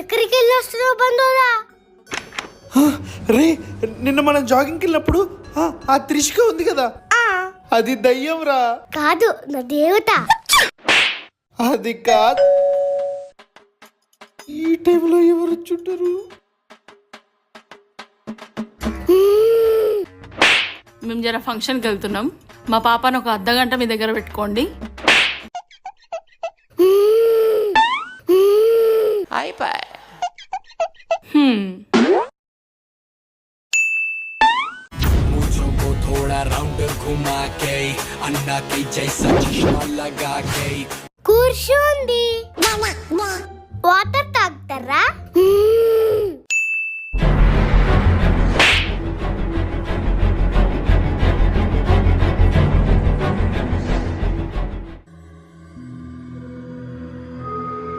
ఎక్కడికి వెళ్ళి వస్తున్నావు బంధువులా? రే, నిన్న మనం జాగింగ్కి వెళ్ళినప్పుడు ఆ త్రిషిక ఉంది కదా, అది దయ్యం రా. కాదు, నా దేవత. అది కాదు. ఈ టైంలో ఎవరు చుట్టరు? మేము జర ఫంక్షన్కి వెళ్తున్నాం. మా పాపను ఒక అర్ధగంట మీ దగ్గర పెట్టుకోండి. కూర్చోండి.